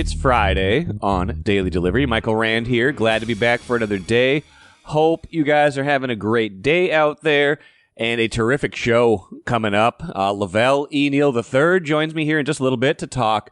It's Friday on Daily Delivery. Michael Rand here. Glad to be back for another day. Hope you guys are having a great day out there and a terrific show coming up. Velle E. Neal III joins me here in just a little bit to talk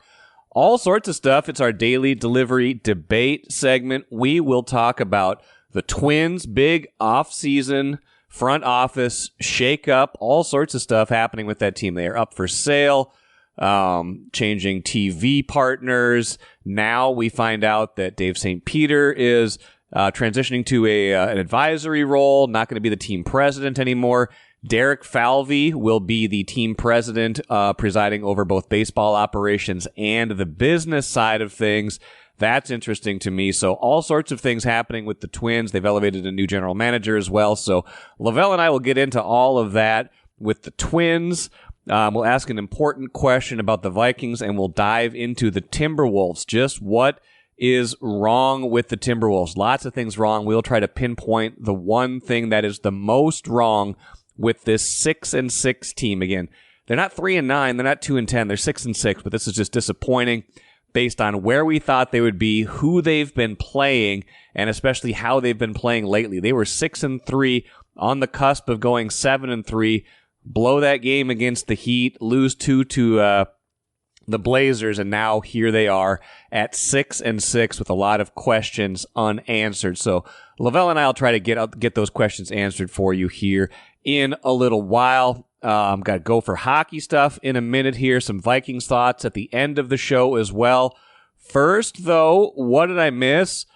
all sorts of stuff. It's our Daily Delivery debate segment. We will talk about the Twins' big off-season front office shakeup, all sorts of stuff happening with that team. They are up for sale. Changing TV partners. Now we find out that Dave St. Peter is transitioning to an advisory role, not going to be the team president anymore. Derek Falvey will be the team president, presiding over both baseball operations and the business side of things. That's interesting to me. So all sorts of things happening with the Twins. They've elevated a new general manager as well. So Lavelle and I will get into all of that with the Twins. We'll ask an important question about the Vikings, and we'll dive into the Timberwolves. Just what is wrong with the Timberwolves? Lots of things wrong. We'll try to pinpoint the one thing that is the most wrong with this 6-6 team. Again, they're not 3-9, they're not 2-10, they're 6-6, but this is just disappointing based on where we thought they would be, who they've been playing, and especially how they've been playing lately. They were 6-3 on the cusp of going 7-3. Blow that game against the Heat, lose 2 to the Blazers, and now here they are at 6-6 with a lot of questions unanswered. So Lavelle and I will try to get those questions answered for you here in a little while. Got Gopher hockey stuff in a minute here, some Vikings thoughts at the end of the show as well. First, though, what did I miss?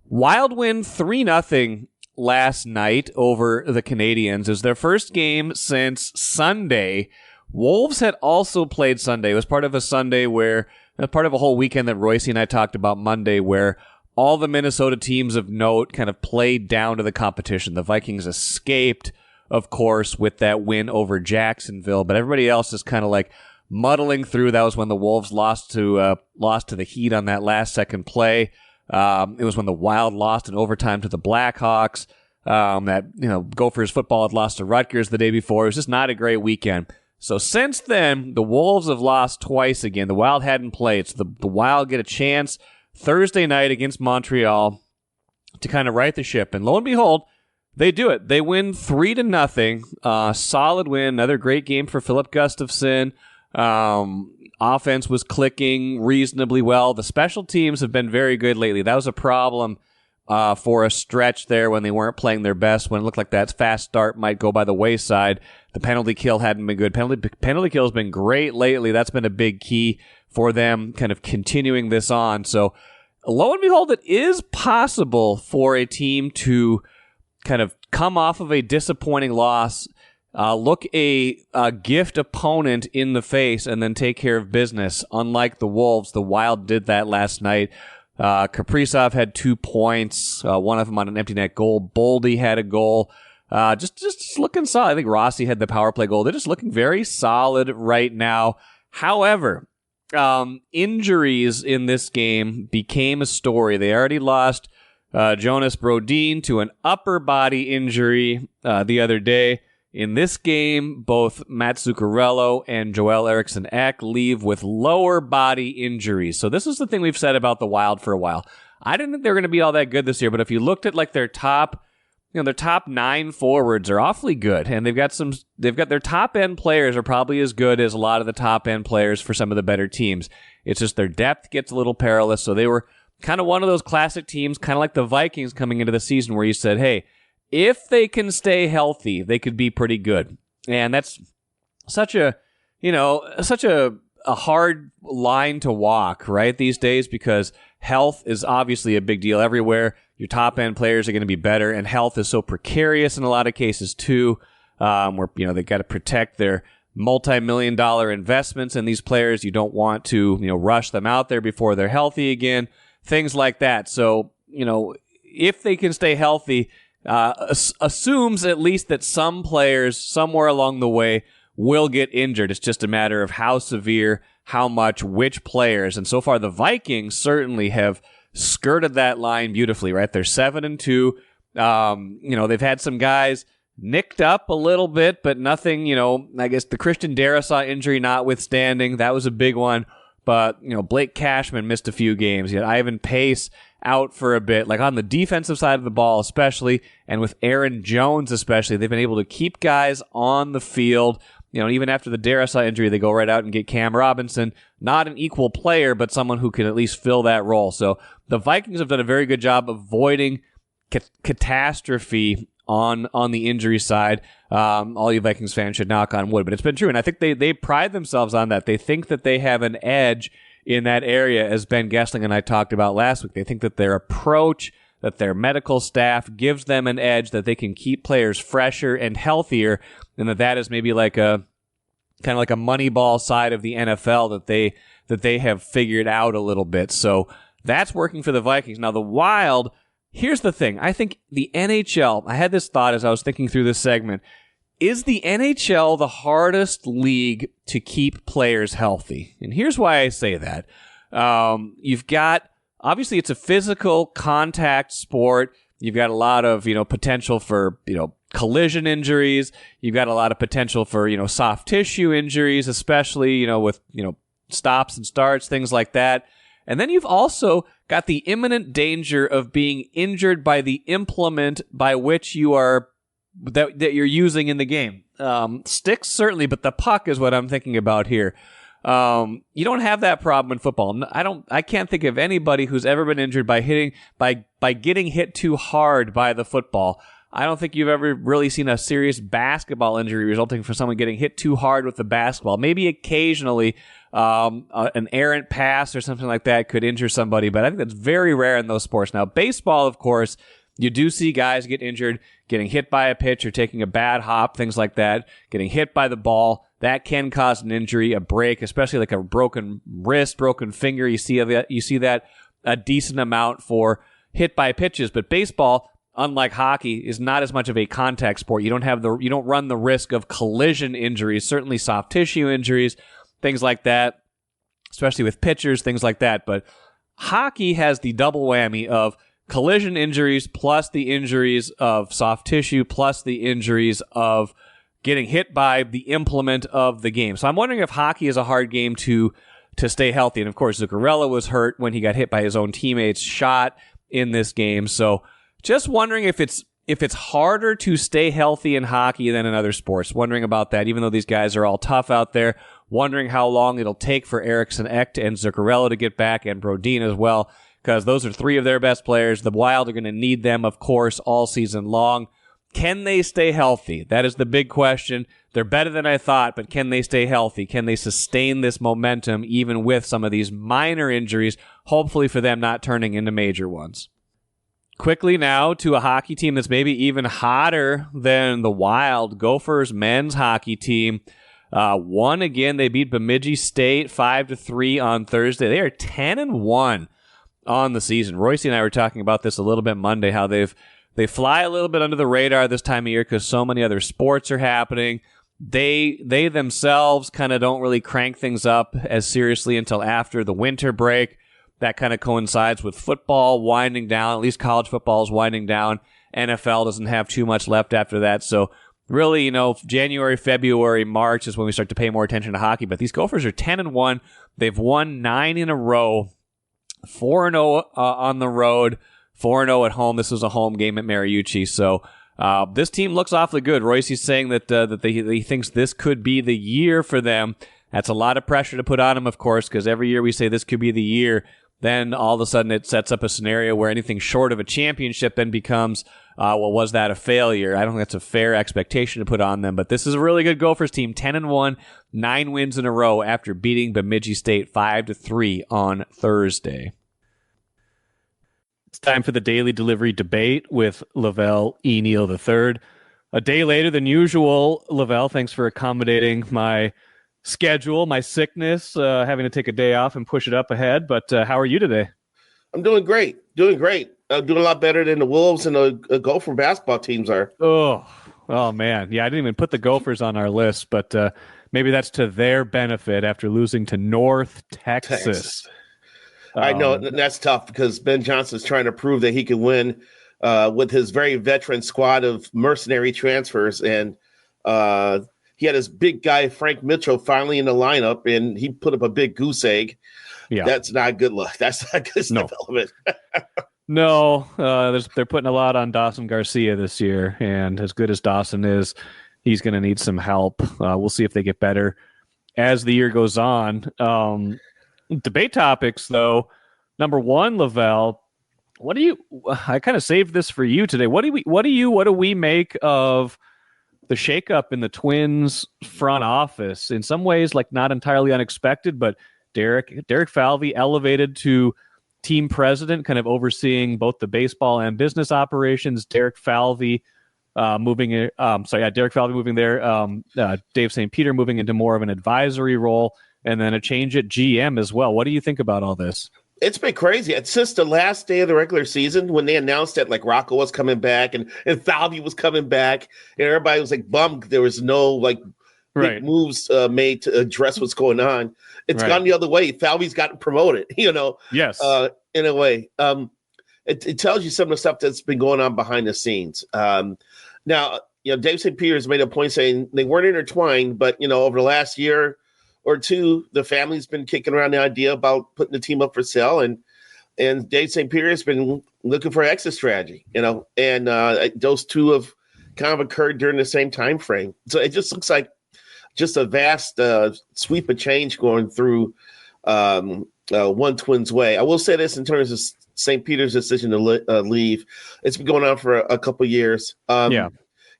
Wild win 3-0. Last night over the Canadians. It was their first game since Sunday. Wolves had also played Sunday. It was part of a Sunday where, part of a whole weekend that Royce and I talked about Monday, where all the Minnesota teams of note kind of played down to the competition. The Vikings escaped, of course, with that win over Jacksonville, but everybody else is kind of like muddling through. That was when the Wolves lost to the Heat on that last second play. It was when the Wild lost in overtime to the Blackhawks. Gophers football had lost to Rutgers the day before. It was just not a great weekend. So since then, the Wolves have lost twice again. The Wild hadn't played. So the Wild get a chance Thursday night against Montreal to kind of right the ship. And lo and behold, they do it. They win 3-0. Solid win. Another great game for Philip Gustafson. Offense was clicking reasonably well. The special teams have been very good lately. That was a problem for a stretch there when they weren't playing their best, when it looked like that fast start might go by the wayside. The penalty kill hadn't been good. Penalty kill has been great lately. That's been a big key for them kind of continuing this on. So lo and behold, it is possible for a team to kind of come off of a disappointing loss, look a gift opponent in the face, and then take care of business. Unlike the Wolves, the Wild did that last night. Kaprizov had 2 points, one of them on an empty net goal. Boldy had a goal. Just looking solid. I think Rossi had the power play goal. They're just looking very solid right now. However, injuries in this game became a story. They already lost Jonas Brodin to an upper body injury the other day. In this game, both Matt Zuccarello and Joel Eriksson-Ek leave with lower body injuries. So this is the thing we've said about the Wild for a while. I didn't think they were going to be all that good this year, but if you looked at like their top 9 forwards are awfully good, and they've got their top end players are probably as good as a lot of the top end players for some of the better teams. It's just their depth gets a little perilous. So they were kind of one of those classic teams, kind of like the Vikings coming into the season, where you said, hey, if they can stay healthy, they could be pretty good. And that's such a hard line to walk, right, these days, because health is obviously a big deal everywhere. Your top end players are going to be better, and health is so precarious in a lot of cases too, where they got to protect their multi-million-dollar investments in these players. You don't want to rush them out there before they're healthy again, things like that. So if they can stay healthy, assumes at least that some players somewhere along the way will get injured. It's just a matter of how severe, how much, which players. And so far, the Vikings certainly have skirted that line beautifully, right? They're 7-2. They've had some guys nicked up a little bit, but nothing, I guess the Christian Darrisaw injury notwithstanding, that was a big one. but, Blake Cashman missed a few games. You had Ivan Pace out for a bit, like on the defensive side of the ball especially, and with Aaron Jones especially. They've been able to keep guys on the field. Even after the Darrisaw injury, they go right out and get Cam Robinson. Not an equal player, but someone who can at least fill that role. So the Vikings have done a very good job avoiding catastrophe on the injury side. All you Vikings fans should knock on wood, but it's been true, and I think they pride themselves on that. They think that they have an edge in that area, as Ben Gessling and I talked about last week. They think that their approach, that their medical staff gives them an edge, that they can keep players fresher and healthier, and that is maybe like a kind of like a Moneyball side of the NFL that they have figured out a little bit. So that's working for the Vikings. Now the Wild, here's the thing. I think the NHL, I had this thought as I was thinking through this segment, is the NHL the hardest league to keep players healthy? And here's why I say that. You've got, obviously it's a physical contact sport. You've got a lot of, potential for, collision injuries. You've got a lot of potential for, soft tissue injuries, especially, with, stops and starts, things like that. And then you've also got the imminent danger of being injured by the implement by which you are that you're using in the game. Sticks certainly, but the puck is what I'm thinking about here. You don't have that problem in football. I can't think of anybody who's ever been injured by getting hit too hard by the football. I don't think you've ever really seen a serious basketball injury resulting from someone getting hit too hard with the basketball. Maybe occasionally an errant pass or something like that could injure somebody, but I think that's very rare in those sports. Now, baseball, of course, you do see guys get injured, getting hit by a pitch or taking a bad hop, things like that, getting hit by the ball. That can cause an injury, a break, especially like a broken wrist, broken finger. You see that a decent amount for hit by pitches. But baseball, unlike hockey, is not as much of a contact sport. You don't run the risk of collision injuries, certainly soft tissue injuries, things like that, especially with pitchers, things like that. But hockey has the double whammy of collision injuries plus the injuries of soft tissue plus the injuries of getting hit by the implement of the game. So I'm wondering if hockey is a hard game to stay healthy. And of course, Zuccarello was hurt when he got hit by his own teammate's shot in this game. So just wondering if it's harder to stay healthy in hockey than in other sports. Wondering about that, even though these guys are all tough out there. Wondering how long it'll take for Eriksson Ek and Zuccarello to get back, and Brodin as well, because those are three of their best players. The Wild are going to need them, of course, all season long. Can they stay healthy? That is the big question. They're better than I thought, but can they stay healthy? Can they sustain this momentum even with some of these minor injuries, hopefully for them not turning into major ones? Quickly now to a hockey team that's maybe even hotter than the Wild. Gophers men's hockey team won again. They beat Bemidji State 5-3 on Thursday. They are 10-1 on the season. Royce and I were talking about this a little bit Monday, how they fly a little bit under the radar this time of year because so many other sports are happening. They themselves kind of don't really crank things up as seriously until after the winter break. That kind of coincides with football winding down. At least college football is winding down. NFL doesn't have too much left after that. So really, January, February, March is when we start to pay more attention to hockey. But these Gophers are 10-1. They've won 9 in a row, 4-0 on the road, 4-0 at home. This was a home game at Mariucci. So this team looks awfully good. Royce is saying that he thinks this could be the year for them. That's a lot of pressure to put on them, of course, because every year we say this could be the year. Then all of a sudden it sets up a scenario where anything short of a championship then becomes, was that a failure? I don't think that's a fair expectation to put on them. But this is a really good Gophers team, 10-1, 9 wins in a row after beating Bemidji State 5-3 on Thursday. It's time for the daily delivery debate with Velle E. Neal III. A day later than usual, Velle, thanks for accommodating my schedule, my sickness, having to take a day off and push it up ahead. But how are you today? I'm doing great. Doing a lot better than the Wolves and the Gopher basketball teams are. Oh man. Yeah, I didn't even put the Gophers on our list, but maybe that's to their benefit after losing to North Texas. I know that's tough because Ben Johnson's trying to prove that he can win with his very veteran squad of mercenary transfers. And he had his big guy, Frank Mitchell, finally in the lineup, and he put up a big goose egg. Yeah. That's not good luck. That's not good development. No, they're putting a lot on Dawson Garcia this year, and as good as Dawson is, he's going to need some help. We'll see if they get better as the year goes on. Debate topics, though. Number one, Lavelle, I kind of saved this for you today. What do we make of the shakeup in the Twins front office? In some ways, like not entirely unexpected, but Derek Falvey elevated to team president, kind of overseeing both the baseball and business operations. Derek Falvey moving there. Dave St. Peter moving into more of an advisory role, and then a change at GM as well. What do you think about all this? It's been crazy. It's since the last day of the regular season when they announced that like Rocco was coming back and Falvey was coming back, and everybody was like bummed there was no like big moves made to address what's going on. It's gone the other way. Falvey's gotten promoted, Yes. In a way. It tells you some of the stuff that's been going on behind the scenes. Now, Dave St. Peter has made a point saying they weren't intertwined, but, over the last year or two, the family's been kicking around the idea about putting the team up for sale. And Dave St. Peter has been looking for an exit strategy, and those two have kind of occurred during the same time frame. So it just looks like just a vast sweep of change going through one Twins way. I will say this in terms of St. Peter's decision to leave. It's been going on for a couple years.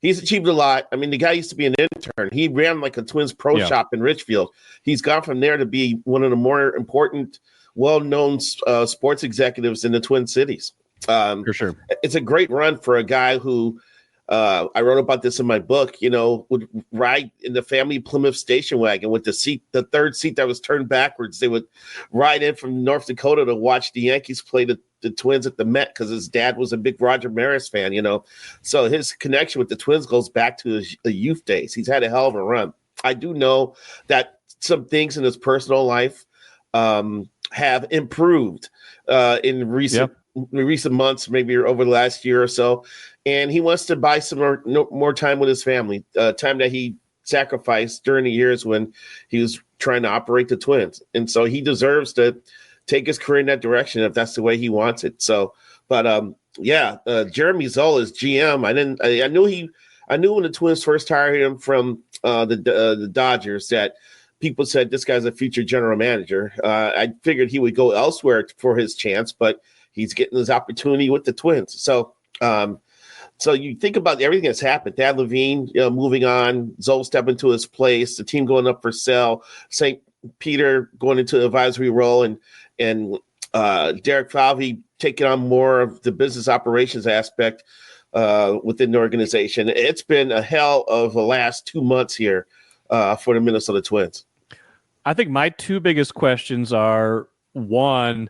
He's achieved a lot. I mean, the guy used to be an intern. He ran like a Twins pro shop in Richfield. He's gone from there to be one of the more important, well-known sports executives in the Twin Cities. For sure. It's a great run for a guy who, I wrote about this in my book, would ride in the family Plymouth station wagon with the third seat that was turned backwards. They would ride in from North Dakota to watch the Yankees play the Twins at the Met because his dad was a big Roger Maris fan, So his connection with the Twins goes back to his youth days. He's had a hell of a run. I do know that some things in his personal life have improved in recent months, maybe over the last year or so. And he wants to buy some more time with his family, time that he sacrificed during the years when he was trying to operate the Twins. And so he deserves to take his career in that direction if that's the way he wants it. So, but Jeremy Zoll is GM. I knew when the Twins first hired him from the Dodgers that people said this guy's a future general manager. I figured he would go elsewhere for his chance, but he's getting his opportunity with the Twins. So you think about everything that's happened. Thad Levine moving on, Zoll stepping to his place, the team going up for sale, St. Peter going into the advisory role, and Derek Falvey taking on more of the business operations aspect within the organization. It's been a hell of the last 2 months here for the Minnesota Twins. I think my two biggest questions are, one,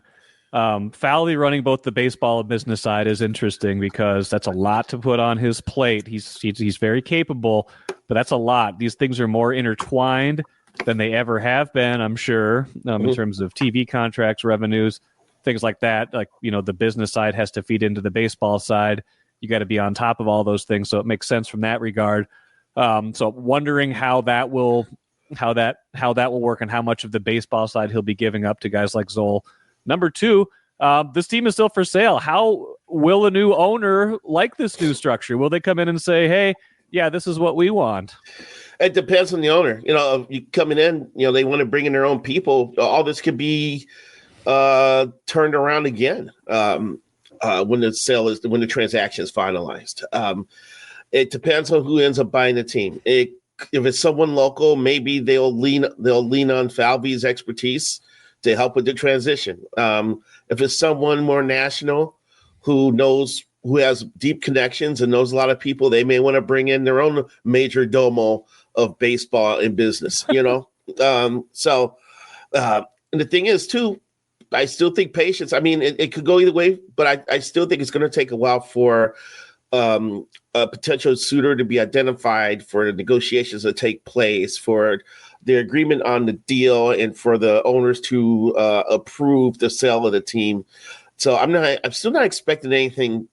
Falvey running both the baseball and business side is interesting because that's a lot to put on his plate. He's very capable, but that's a lot. These things are more intertwined than they ever have been, I'm sure, in terms of TV contracts, revenues, things like that. Like, the business side has to feed into the baseball side. You got to be on top of all those things. So it makes sense from that regard. So wondering how that will work and how much of the baseball side he'll be giving up to guys like Zoll. Number two, this team is still for sale. How will a new owner like this new structure? Will they come in and say, hey, yeah, this is what we want? It depends on the owner. You coming in, they want to bring in their own people. All this could be turned around again when the transaction is finalized. It depends on who ends up buying the team. If it's someone local, maybe they'll lean on Falvey's expertise to help with the transition. If it's someone more national who has deep connections and knows a lot of people, they may want to bring in their own major domo of baseball and business, So and the thing is too, I still think patience. I mean, it could go either way, but I still think it's going to take a while for a potential suitor to be identified, for the negotiations to take place, for the agreement on the deal, and for the owners to approve the sale of the team. So I'm still not expecting anything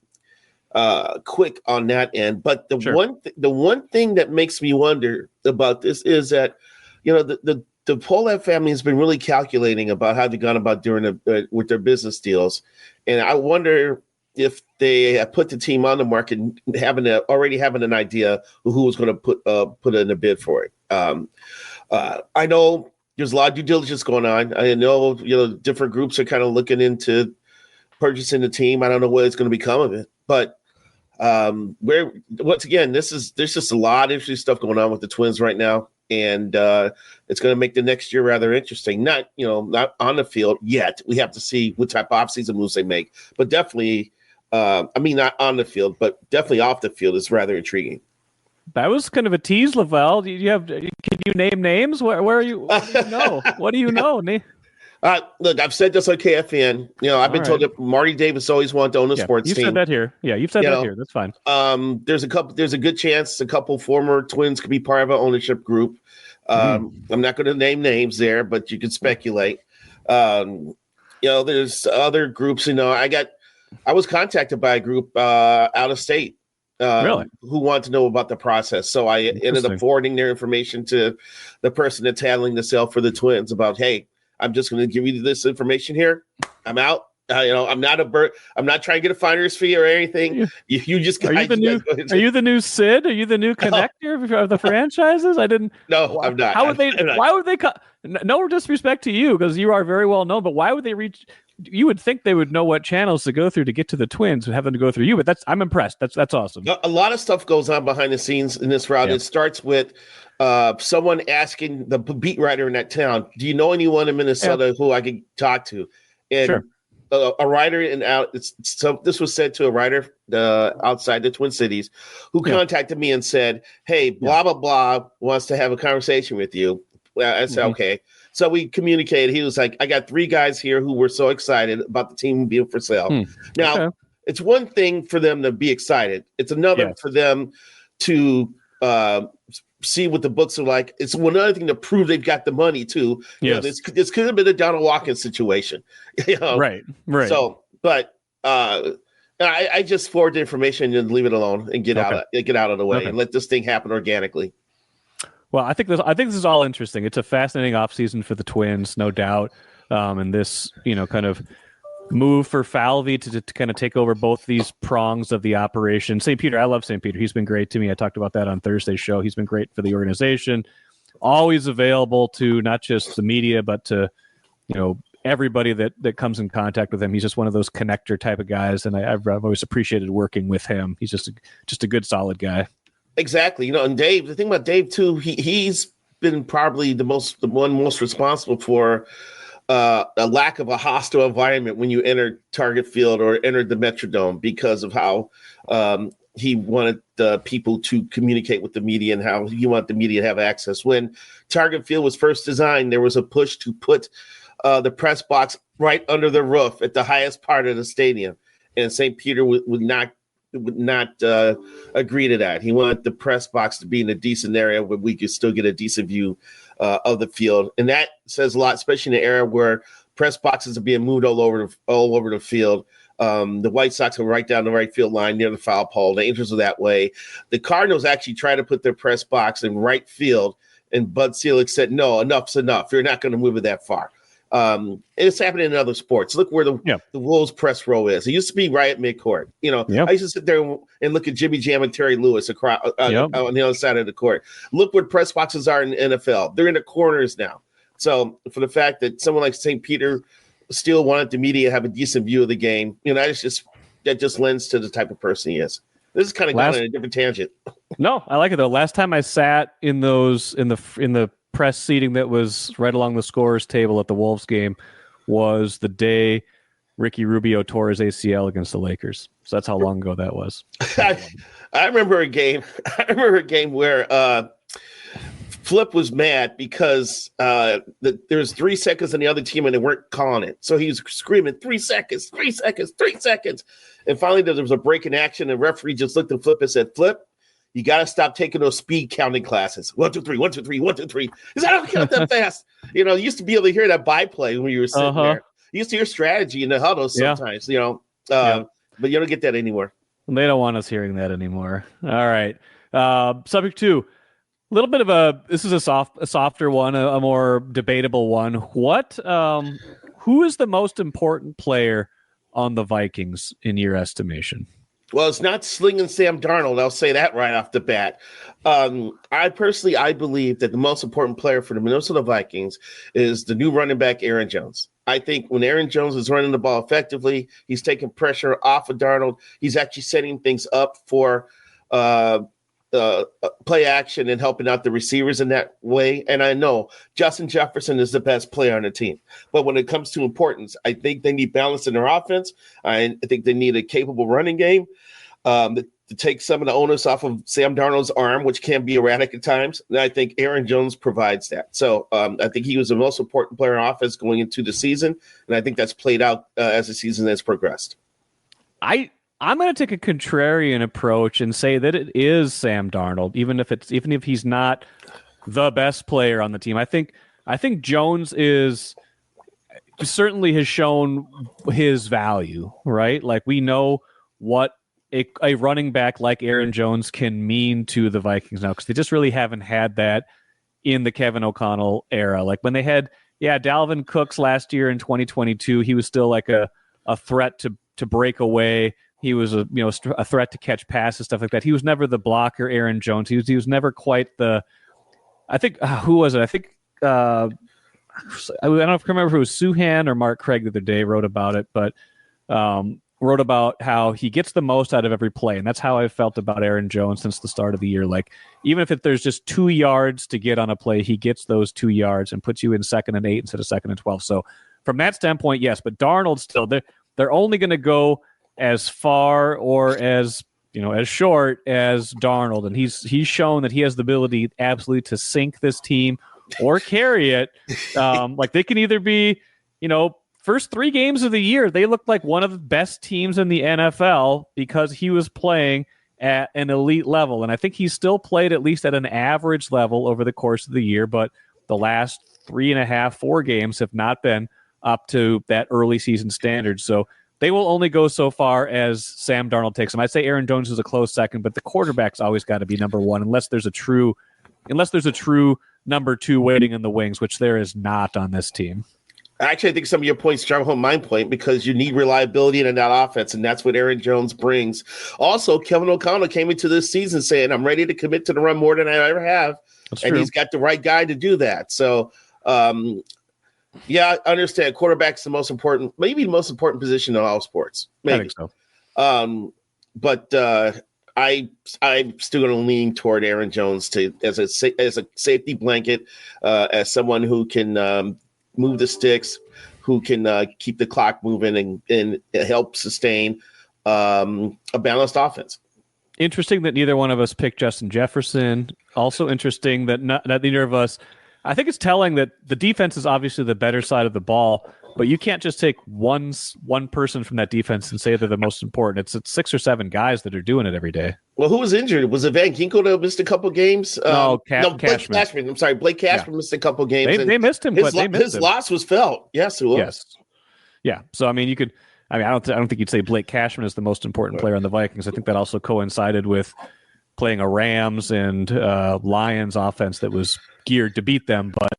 quick on that end. But the Sure. one thing that makes me wonder about this is that, the Polak family has been really calculating about how they've gone about doing with their business deals, and I wonder if they have put the team on the market, already having an idea of who was going to put in a bid for it. I know there's a lot of due diligence going on. I know different groups are kind of looking into purchasing the team. I don't know what it's going to become of it, but once again, there's just a lot of interesting stuff going on with the Twins right now, and it's going to make the next year rather interesting. Not on the field yet. We have to see what type of offseason moves they make, but definitely. Not on the field, but definitely off the field is rather intriguing. That was kind of a tease, Lavelle. Can you name names? Where are you? What do you know? What do you know? Look, I've said this on KFN. I've been told that Marty Davis always wanted to own a sports team. You've said that here. Yeah, you've said that here. That's fine. There's a good chance a couple former Twins could be part of an ownership group. I'm not going to name names there, but you can speculate. There's other groups. I was contacted by a group out of state who wanted to know about the process. So I ended up forwarding their information to the person that's handling the sale for the Twins about, hey, I'm just going to give you this information here. I'm out. I'm not I'm not trying to get a finder's fee or anything. You just are you the new Sid? Are you the new connector of the franchises? I didn't. No, I'm not. How would they? Why would they? No disrespect to you, because you are very well known. But why would they reach? You would think they would know what channels to go through to get to the Twins, and have them to go through you. But I'm impressed. That's awesome. A lot of stuff goes on behind the scenes in this route. It starts with someone asking the beat writer in that town, "Do you know anyone in Minnesota who I could talk to?" And a writer this was said to a writer outside the Twin Cities who contacted me and said, "Hey, blah blah blah wants to have a conversation with you." Well, I said, "Okay." So we communicated. He was like, "I got 3 guys here who were so excited about the team being for sale." Now, it's one thing for them to be excited. It's another for them to see what the books are like. It's another thing to prove they've got the money too. This could have been a Donald Watkins situation. Right. So, but I just forward the information and leave it alone and get out of the way and let this thing happen organically. Well, I think this is all interesting. It's a fascinating offseason for the Twins, no doubt. And this, kind of move for Falvey to kind of take over both these prongs of the operation. St. Peter, I love St. Peter. He's been great to me. I talked about that on Thursday's show. He's been great for the organization. Always available to not just the media, but to, everybody that comes in contact with him. He's just one of those connector type of guys, and I've always appreciated working with him. He's just a good, solid guy. Exactly. And Dave, the thing about Dave too, he's been probably the one most responsible for a lack of a hostile environment when you enter Target Field or enter the Metrodome, because of how he wanted people to communicate with the media and how he wanted the media to have access. When Target Field was first designed, there was a push to put the press box right under the roof at the highest part of the stadium, and St. Peter would not agree to that. He wanted the press box to be in a decent area where we could still get a decent view of the field, and that says a lot, especially in an era where press boxes are being moved all over the field. The White Sox are right down the right field line near the foul pole. The Angels are that way. The Cardinals actually tried to put their press box in right field, and Bud Selig said, "No, enough's enough. You're not going to move it that far." And it's happening in other sports. Look where the Wolves press row is. It used to be right at midcourt. I used to sit there and look at Jimmy Jam and Terry Lewis across on the other side of the court. Look where press boxes are in the NFL. They're in the corners now. So for the fact that someone like St. Peter still wanted the media to have a decent view of the game, that just lends to the type of person he is. This is kind of going on a different tangent. No, I like it though. Last time I sat in the press seating that was right along the scorer's table at the Wolves game was the day Ricky Rubio tore his ACL against the Lakers. So that's how long ago that was. I remember a game where Flip was mad because there was 3 seconds on the other team and they weren't calling it. So he was screaming, 3 seconds, 3 seconds, 3 seconds. And finally there was a break in action, and the referee just looked at Flip and said, "Flip, you got to stop taking those speed counting classes. 1, 2, 3, 1, 2, 3, 1, 2, 3. Because I don't count that fast." You used to be able to hear that byplay when you were sitting there. You used to hear strategy in the huddles sometimes, but you don't get that anymore. They don't want us hearing that anymore. All right. Subject 2. A little bit of this is a softer one, a more debatable one. Who is the most important player on the Vikings in your estimation? Well, it's not slinging Sam Darnold. I'll say that right off the bat. I believe that the most important player for the Minnesota Vikings is the new running back, Aaron Jones. I think when Aaron Jones is running the ball effectively, he's taking pressure off of Darnold. He's actually setting things up for play action and helping out the receivers in that way. And I know Justin Jefferson is the best player on the team. But when it comes to importance, I think they need balance in their offense. I think they need a capable running game to take some of the onus off of Sam Darnold's arm, which can be erratic at times. And I think Aaron Jones provides that. So I think he was the most important player on offense going into the season. And I think that's played out as the season has progressed. I'm going to take a contrarian approach and say that it is Sam Darnold, even if he's not the best player on the team. I think Jones certainly has shown his value, right? Like, we know what a running back like Aaron Jones can mean to the Vikings now, because they just really haven't had that in the Kevin O'Connell era. Like, when they had Dalvin Cooks last year in 2022, he was still like a threat to break away. He was a threat to catch passes, stuff like that. He was never the blocker, Aaron Jones. He was never quite the. I think who was it? I think I don't know if I remember if it was Suhan or Mark Craig the other day wrote about it, but wrote about how he gets the most out of every play, and that's how I felt about Aaron Jones since the start of the year. Like, even if there's just 2 yards to get on a play, he gets those 2 yards and puts you in 2nd and 8 instead of 2nd and 12. So from that standpoint, yes, but Darnold still they're only going to go as far or as short as Darnold, and he's shown that he has the ability absolutely to sink this team or carry it. Like, they can either be, first 3 games of the year, they looked like one of the best teams in the NFL because he was playing at an elite level, and I think he still played at least at an average level over the course of the year. But the last 3.5, 4 games have not been up to that early season standard. So they will only go so far as Sam Darnold takes them. I'd say Aaron Jones is a close second, but the quarterback's always got to be number 1, unless there's a true number 2 waiting in the wings, which there is not on this team. Actually, I think some of your points drive home my point, because you need reliability in that offense, and that's what Aaron Jones brings. Also, Kevin O'Connell came into this season saying, I'm ready to commit to the run more than I ever have. That's true. He's got the right guy to do that. So, yeah, I understand. Quarterback's maybe the most important position in all sports. Maybe. I think so. But I'm still going to lean toward Aaron Jones as a safety blanket, as someone who can move the sticks, who can keep the clock moving and help sustain a balanced offense. Interesting that neither one of us picked Justin Jefferson. Also interesting that neither of us. I think it's telling that the defense is obviously the better side of the ball, but you can't just take one person from that defense and say they're the most important. It's 6 or 7 guys that are doing it every day. Well, who was injured? Was it Van Ginkel that missed a couple games? Blake Cashman. I'm sorry, Blake Cashman missed a couple games. They missed him, but his loss was felt. Yes, it was. Yes. Yeah. So I don't think you'd say Blake Cashman is the most important player on the Vikings. I think that also coincided with playing a Rams and Lions offense that was geared to beat them. But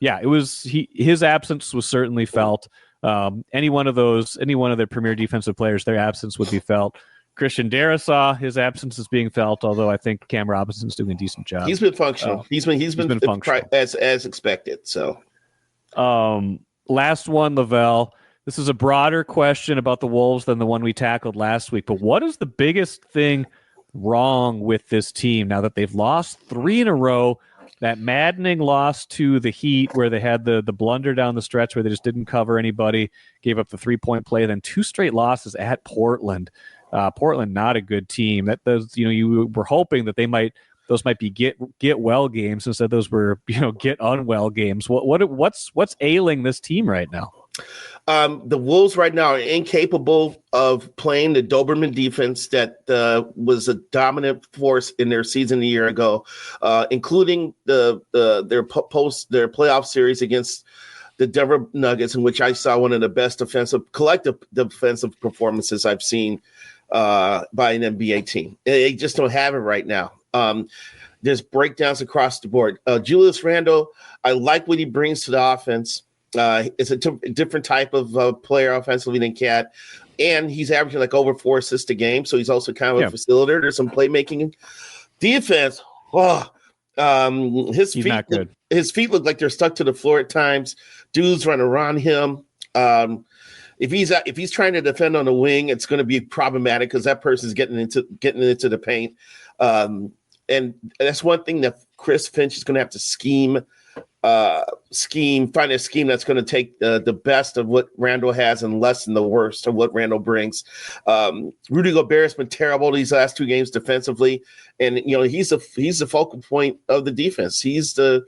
yeah, his absence was certainly felt. Any one of their premier defensive players, their absence would be felt. Christian Darrisaw, his absence is being felt, although I think Cam Robinson's doing a decent job. He's been functional. He's been functional as expected. So, last one, Lavelle. This is a broader question about the Wolves than the one we tackled last week. But what is the biggest thing wrong with this team now that they've lost 3 in a row? That maddening loss to the Heat where they had the blunder down the stretch where they just didn't cover anybody, gave up the 3-point play, then 2 straight losses at Portland. Portland, not a good team. You were hoping that those might be get well games. Instead, those were get unwell games. What's ailing this team right now? The Wolves right now are incapable of playing the Doberman defense that was a dominant force in their season a year ago, including their playoff series against the Denver Nuggets, in which I saw one of the best collective defensive performances I've seen by an NBA team. They just don't have it right now. There's breakdowns across the board. Julius Randle, I like what he brings to the offense. It's a different type of player offensively than Cat. And he's averaging like over 4 assists a game. So he's also kind of a facilitator. There's some playmaking. Defense, his feet look like they're stuck to the floor at times. Dudes run around him. If he's trying to defend on the wing, it's going to be problematic because that person's getting into the paint. And that's one thing that Chris Finch is going to have to find a scheme that's going to take the best of what Randall has and less than the worst of what Randall brings. Rudy Gobert's been terrible these last 2 games defensively, and he's the focal point of the defense. He's the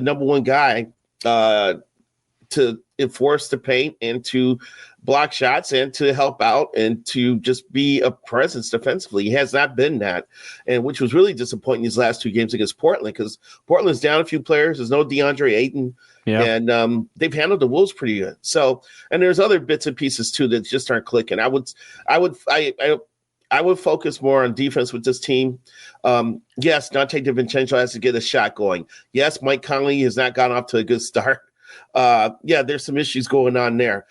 number one guy to enforce the paint and to block shots and to help out and to just be a presence defensively. He has not been that, and which was really disappointing these last 2 games against Portland because Portland's down a few players. There's no DeAndre Ayton, and they've handled the Wolves pretty good. So, and there's other bits and pieces too that just aren't clicking. I would focus more on defense with this team. Yes, Dante DiVincenzo has to get a shot going. Yes, Mike Conley has not gotten off to a good start. There's some issues going on there.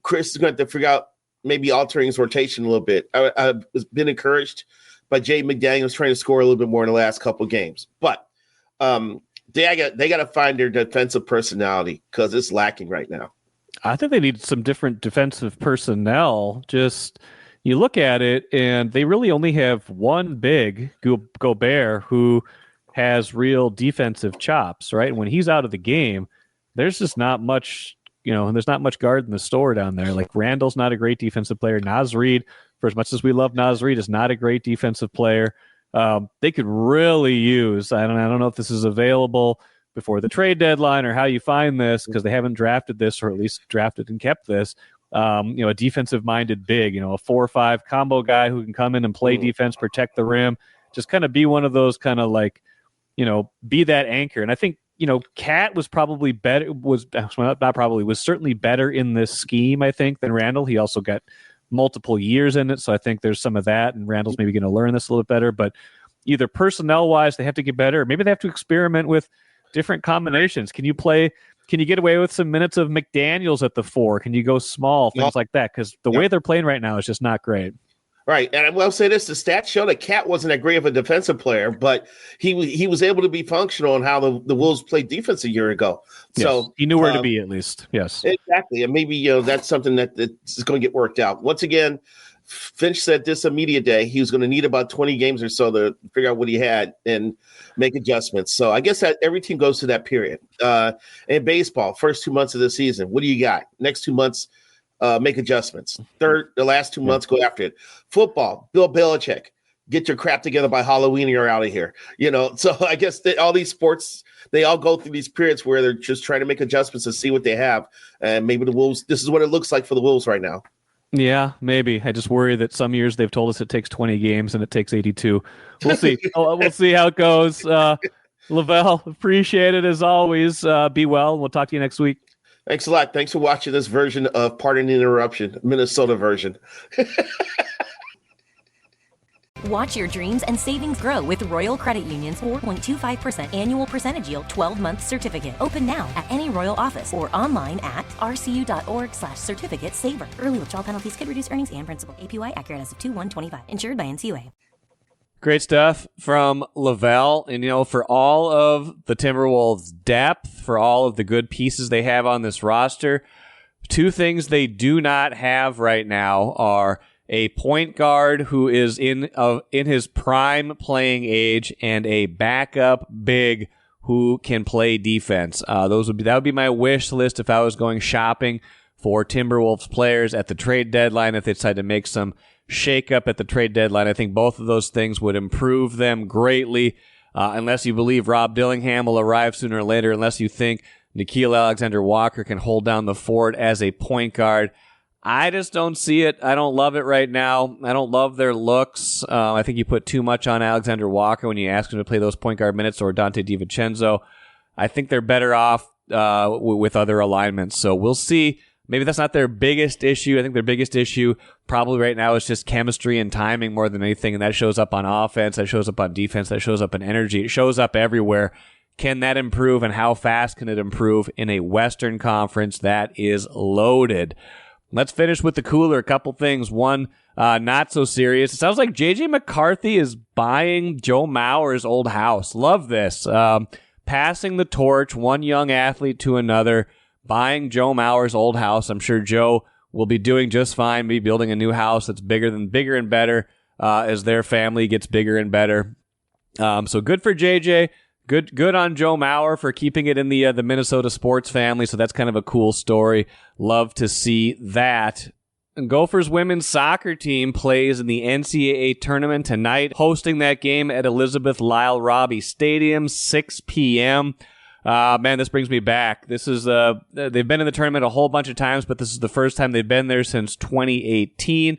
Chris is going to have to figure out maybe altering his rotation a little bit. I've been encouraged by Jay McDaniels trying to score a little bit more in the last couple of games, but they got to find their defensive personality because it's lacking right now. I think they need some different defensive personnel. Just you look at it, and they really only have one big, Gobert, who has real defensive chops, right? And when he's out of the game, there's just not much, there's not much guard in the store down there. Like Randall's not a great defensive player. Naz Reid, for as much as we love Naz Reid, is not a great defensive player. They could really use, I don't know if this is available before the trade deadline or how you find this, because they haven't drafted this, or at least drafted and kept this, a defensive-minded big, a 4 or 5 combo guy who can come in and play defense, protect the rim, just kind of be one of those kind of like, be that anchor. And I think, Cat was probably better, was certainly better in this scheme, I think, than Randall. He also got multiple years in it, so I think there's some of that, and Randall's maybe going to learn this a little bit better. But either personnel-wise, they have to get better, or maybe they have to experiment with different combinations. Can you get away with some minutes of McDaniels at the 4? Can you go small, things like that? Because the way they're playing right now is just not great. Right, and I will say this: the stats show that Cat wasn't that great of a defensive player, but he was able to be functional in how the Wolves played defense a year ago. Yes. So he knew where to be, at least. Yes, exactly, and maybe that's something that's going to get worked out. Once again, Finch said this a media day. He was going to need about 20 games or so to figure out what he had and make adjustments. So I guess that every team goes through that period. In baseball, first 2 months of the season, what do you got? Next 2 months. Make adjustments. The last 2 months, go after it. Football, Bill Belichick, get your crap together by Halloween, you're out of here. So I guess all these sports, they all go through these periods where they're just trying to make adjustments and see what they have. And maybe the Wolves, this is what it looks like for the Wolves right now. Yeah, maybe. I just worry that some years they've told us it takes 20 games and it takes 82. We'll see. We'll see how it goes. Lavelle, appreciate it as always. Be well. We'll talk to you next week. Thanks a lot. Thanks for watching this version of Pardon the Interruption, Minnesota version. Watch your dreams and savings grow with Royal Credit Union's 4.25% annual percentage yield 12-month certificate. Open now at any Royal office or online at rcu.org/certificate saver. Early withdrawal penalties could reduce earnings and principal. APY accurate as of 2/1/25. Insured by NCAA. Great stuff from Lavelle. And, for all of the Timberwolves' depth, for all of the good pieces they have on this roster, 2 things they do not have right now are a point guard who is in his prime playing age and a backup big who can play defense. That would be my wish list if I was going shopping for Timberwolves players at the trade deadline, if they decide to make some shakeup at the trade deadline. I think both of those things would improve them greatly, unless you believe Rob Dillingham will arrive sooner or later, unless you think Nickeil Alexander-Walker can hold down the fort as a point guard. I just don't see it. I don't love it right now. I don't love their looks. I think you put too much on Alexander-Walker when you ask him to play those point guard minutes, or Dante DiVincenzo. I think they're better off with other alignments. So we'll see. maybe that's not their biggest issue. I think their biggest issue probably right now is just chemistry and timing more than anything, and that shows up on offense, that shows up on defense, that shows up in energy. It shows up everywhere. Can that improve, and how fast can it improve in a Western Conference that is loaded? Let's finish with the cooler. A couple things. One, not so serious. It sounds like J.J. McCarthy is buying Joe Mauer's old house. Love this. Passing the torch, one young athlete to another, buying Joe Mauer's old house. I'm sure Joe will be doing just fine, be building a new house that's bigger and better as their family gets bigger and better. So good for JJ. Good on Joe Mauer for keeping it in the Minnesota sports family. So that's kind of a cool story. Love to see that. And Gophers women's soccer team plays in the NCAA tournament tonight, hosting that game at Elizabeth Lyle Robbie Stadium, 6 p.m. Man, this brings me back. This is they've been in the tournament a whole bunch of times, but this is the first time they've been there since 2018.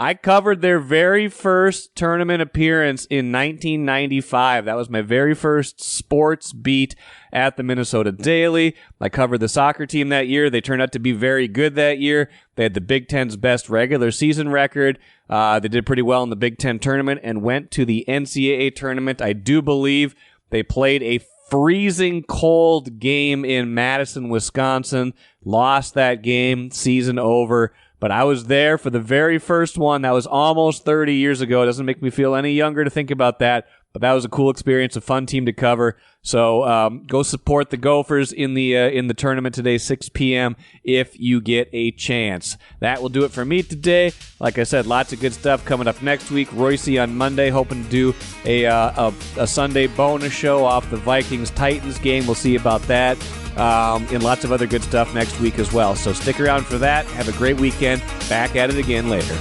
I covered their very first tournament appearance in 1995. That was my very first sports beat at the Minnesota Daily. I covered the soccer team that year. They turned out to be very good that year. They had the Big Ten's best regular season record. They did pretty well in the Big Ten tournament and went to the NCAA tournament. I do believe they played a freezing cold game in Madison, Wisconsin. Lost that game, season over. But I was there for the very first one. That was almost 30 years ago. It doesn't make me feel any younger to think about that. But that was a cool experience, a fun team to cover. So go support the Gophers in the tournament today, 6 p.m. if you get a chance. That will do it for me today. Like I said, lots of good stuff coming up next week. Royce on Monday, hoping to do a Sunday bonus show off the Vikings-Titans game. We'll see about that. And lots of other good stuff next week as well. So stick around for that. Have a great weekend. Back at it again later.